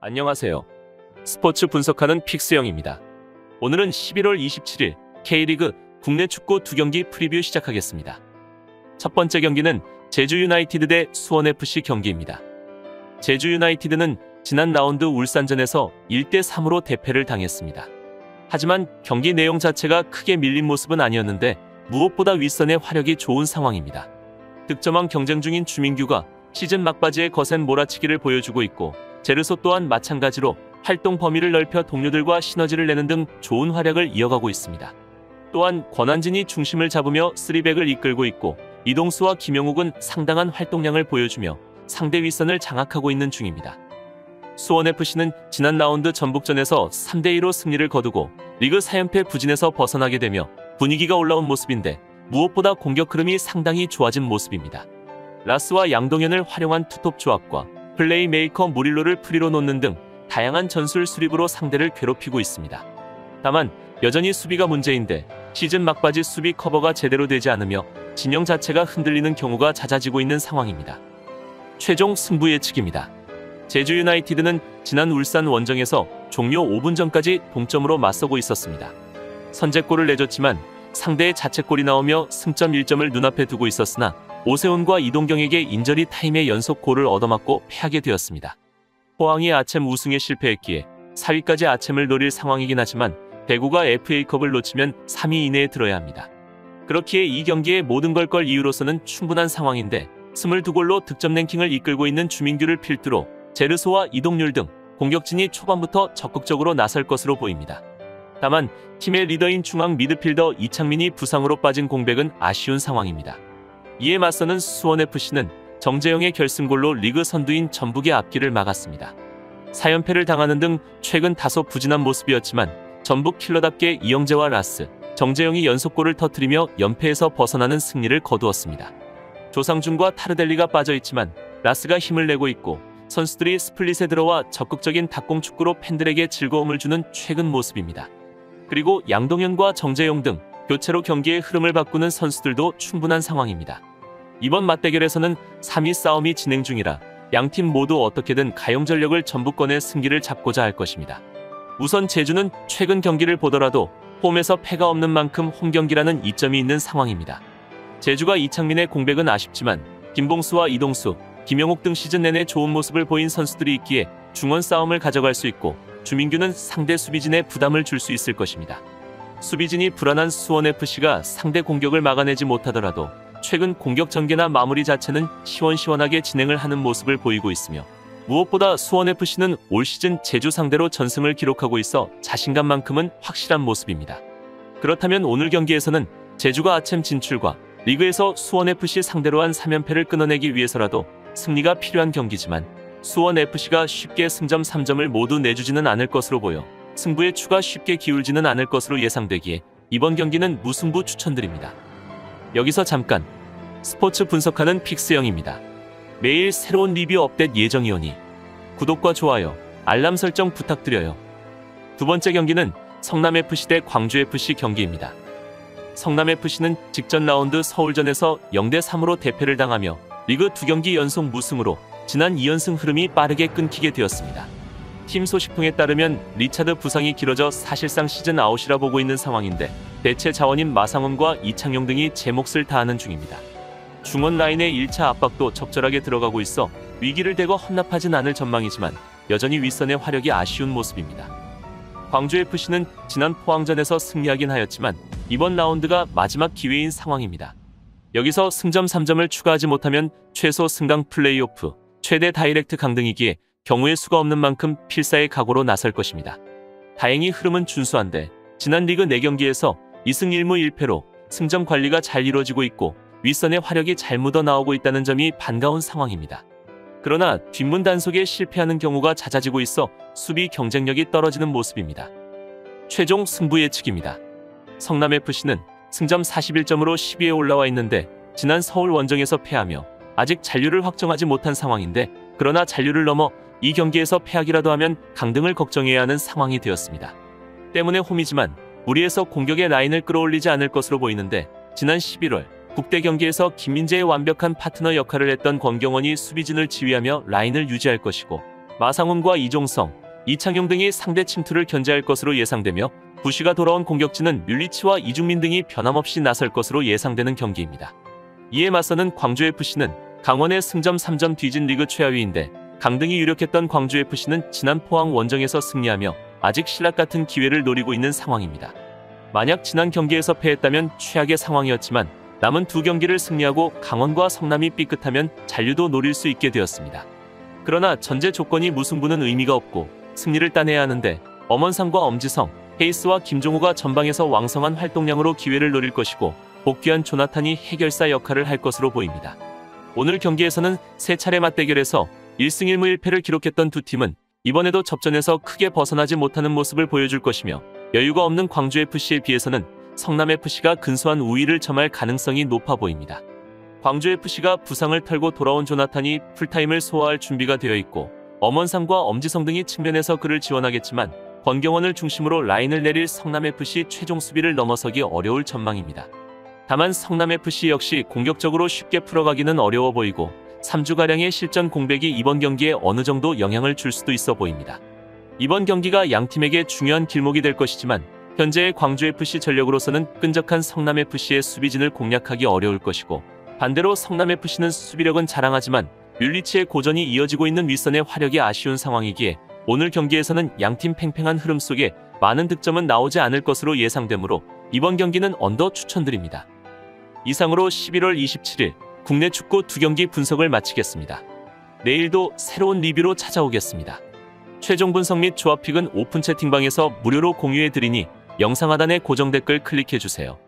안녕하세요. 스포츠 분석하는 픽스영입니다. 오늘은 11월 27일 K리그 국내 축구 2경기 프리뷰 시작하겠습니다. 첫 번째 경기는 제주 유나이티드 대 수원FC 경기입니다. 제주 유나이티드는 지난 라운드 울산전에서 1대3으로 대패를 당했습니다. 하지만 경기 내용 자체가 크게 밀린 모습은 아니었는데 무엇보다 윗선의 화력이 좋은 상황입니다. 득점왕 경쟁 중인 주민규가 시즌 막바지에 거센 몰아치기를 보여주고 있고, 제르소 또한 마찬가지로 활동 범위를 넓혀 동료들과 시너지를 내는 등 좋은 활약을 이어가고 있습니다. 또한 권한진이 중심을 잡으며 3백을 이끌고 있고, 이동수와 김영욱은 상당한 활동량을 보여주며 상대 윗선을 장악하고 있는 중입니다. 수원FC는 지난 라운드 전북전에서 3대2로 승리를 거두고 리그 4연패 부진에서 벗어나게 되며 분위기가 올라온 모습인데, 무엇보다 공격 흐름이 상당히 좋아진 모습입니다. 라스와 양동현을 활용한 투톱 조합과 플레이메이커 무릴로를 프리로 놓는 등 다양한 전술 수립으로 상대를 괴롭히고 있습니다. 다만 여전히 수비가 문제인데 시즌 막바지 수비 커버가 제대로 되지 않으며 진영 자체가 흔들리는 경우가 잦아지고 있는 상황입니다. 최종 승부 예측입니다. 제주 유나이티드는 지난 울산 원정에서 종료 5분 전까지 동점으로 맞서고 있었습니다. 선제골을 내줬지만 상대의 자책골이 나오며 승점 1점을 눈앞에 두고 있었으나 오세훈과 이동경에게 인저리 타임에 연속 골을 얻어맞고 패하게 되었습니다. 포항이 아챔 우승에 실패했기에 4위까지 아챔을 노릴 상황이긴 하지만 대구가 FA컵을 놓치면 3위 이내에 들어야 합니다. 그렇기에 이 경기에 모든 걸 걸 이유로서는 충분한 상황인데, 22골로 득점 랭킹을 이끌고 있는 주민규를 필두로 제르소와 이동률 등 공격진이 초반부터 적극적으로 나설 것으로 보입니다. 다만 팀의 리더인 중앙 미드필더 이창민이 부상으로 빠진 공백은 아쉬운 상황입니다. 이에 맞서는 수원FC는 정재영의 결승골로 리그 선두인 전북의 앞길을 막았습니다. 4연패를 당하는 등 최근 다소 부진한 모습이었지만 전북 킬러답게 이영재와 라스, 정재영이 연속골을 터뜨리며 연패에서 벗어나는 승리를 거두었습니다. 조상준과 타르델리가 빠져있지만 라스가 힘을 내고 있고, 선수들이 스플릿에 들어와 적극적인 닭공 축구로 팬들에게 즐거움을 주는 최근 모습입니다. 그리고 양동현과 정재용 등 교체로 경기의 흐름을 바꾸는 선수들도 충분한 상황입니다. 이번 맞대결에서는 3위 싸움이 진행 중이라 양팀 모두 어떻게든 가용전력을 전북권의 승기를 잡고자 할 것입니다. 우선 제주는 최근 경기를 보더라도 홈에서 패가 없는 만큼 홈경기라는 이점이 있는 상황입니다. 제주가 이창민의 공백은 아쉽지만 김봉수와 이동수, 김영욱 등 시즌 내내 좋은 모습을 보인 선수들이 있기에 중원 싸움을 가져갈 수 있고, 주민규는 상대 수비진에 부담을 줄 수 있을 것입니다. 수비진이 불안한 수원FC가 상대 공격을 막아내지 못하더라도 최근 공격 전개나 마무리 자체는 시원시원하게 진행을 하는 모습을 보이고 있으며, 무엇보다 수원FC는 올 시즌 제주 상대로 전승을 기록하고 있어 자신감만큼은 확실한 모습입니다. 그렇다면 오늘 경기에서는 제주가 아챔 진출과 리그에서 수원FC 상대로 한 3연패를 끊어내기 위해서라도 승리가 필요한 경기지만, 수원FC가 쉽게 승점 3점을 모두 내주지는 않을 것으로 보여 승부의 추가 쉽게 기울지는 않을 것으로 예상되기에 이번 경기는 무승부 추천드립니다. 여기서 잠깐, 스포츠 분석하는 픽스영입니다. 매일 새로운 리뷰 업데이트 예정이오니 구독과 좋아요, 알람 설정 부탁드려요. 두 번째 경기는 성남FC 대 광주FC 경기입니다. 성남FC는 직전 라운드 서울전에서 0대3으로 대패를 당하며 리그 2경기 연속 무승으로 지난 2연승 흐름이 빠르게 끊기게 되었습니다. 팀 소식통에 따르면 리차드 부상이 길어져 사실상 시즌 아웃이라 보고 있는 상황인데, 대체 자원인 마상훈과 이창용 등이 제 몫을 다하는 중입니다. 중원 라인의 1차 압박도 적절하게 들어가고 있어 위기를 대거 헌납하진 않을 전망이지만 여전히 윗선의 화력이 아쉬운 모습입니다. 광주FC는 지난 포항전에서 승리하긴 하였지만 이번 라운드가 마지막 기회인 상황입니다. 여기서 승점 3점을 추가하지 못하면 최소 승강 플레이오프, 최대 다이렉트 강등이기에 경우의 수가 없는 만큼 필사의 각오로 나설 것입니다. 다행히 흐름은 준수한데 지난 리그 4경기에서 2승 1무 1패로 승점 관리가 잘 이루어지고 있고 윗선의 화력이 잘 묻어나오고 있다는 점이 반가운 상황입니다. 그러나 뒷문 단속에 실패하는 경우가 잦아지고 있어 수비 경쟁력이 떨어지는 모습입니다. 최종 승부 예측입니다. 성남FC는 승점 41점으로 10위에 올라와 있는데 지난 서울 원정에서 패하며 아직 잔류를 확정하지 못한 상황인데, 그러나 잔류를 넘어 이 경기에서 패하기라도 하면 강등을 걱정해야 하는 상황이 되었습니다. 때문에 홈이지만 무리해서 공격의 라인을 끌어올리지 않을 것으로 보이는데, 지난 11월 국대 경기에서 김민재의 완벽한 파트너 역할을 했던 권경원이 수비진을 지휘하며 라인을 유지할 것이고, 마상훈과 이종성, 이창용 등이 상대 침투를 견제할 것으로 예상되며 부시가 돌아온 공격진은 뮬리치와 이중민 등이 변함없이 나설 것으로 예상되는 경기입니다. 이에 맞서는 광주FC는 강원의 승점 3점 뒤진 리그 최하위인데 강등이 유력했던 광주FC는 지난 포항 원정에서 승리하며 아직 신락 같은 기회를 노리고 있는 상황입니다. 만약 지난 경기에서 패했다면 최악의 상황이었지만 남은 두 경기를 승리하고 강원과 성남이 삐끗하면 잔류도 노릴 수 있게 되었습니다. 그러나 전제 조건이 무승부는 의미가 없고 승리를 따내야 하는데 엄원상과 엄지성, 헤이스와 김종우가 전방에서 왕성한 활동량으로 기회를 노릴 것이고 복귀한 조나탄이 해결사 역할을 할 것으로 보입니다. 오늘 경기에서는 세 차례 맞대결에서 1승 1무 1패를 기록했던 두 팀은 이번에도 접전에서 크게 벗어나지 못하는 모습을 보여줄 것이며 여유가 없는 광주FC에 비해서는 성남FC가 근소한 우위를 점할 가능성이 높아 보입니다. 광주FC가 부상을 털고 돌아온 조나탄이 풀타임을 소화할 준비가 되어 있고 엄원상과 엄지성 등이 측면에서 그를 지원하겠지만 권경원을 중심으로 라인을 내릴 성남FC 최종 수비를 넘어서기 어려울 전망입니다. 다만 성남FC 역시 공격적으로 쉽게 풀어가기는 어려워 보이고 3주가량의 실전 공백이 이번 경기에 어느 정도 영향을 줄 수도 있어 보입니다. 이번 경기가 양팀에게 중요한 길목이 될 것이지만 현재의 광주FC 전력으로서는 끈적한 성남FC의 수비진을 공략하기 어려울 것이고 반대로 성남FC는 수비력은 자랑하지만 뮬리치의 고전이 이어지고 있는 윗선의 화력이 아쉬운 상황이기에 오늘 경기에서는 양팀 팽팽한 흐름 속에 많은 득점은 나오지 않을 것으로 예상되므로 이번 경기는 언더 추천드립니다. 이상으로 11월 27일 국내 축구 두 경기 분석을 마치겠습니다. 내일도 새로운 리뷰로 찾아오겠습니다. 최종 분석 및 조합픽은 오픈 채팅방에서 무료로 공유해드리니 영상 하단의 고정 댓글 클릭해주세요.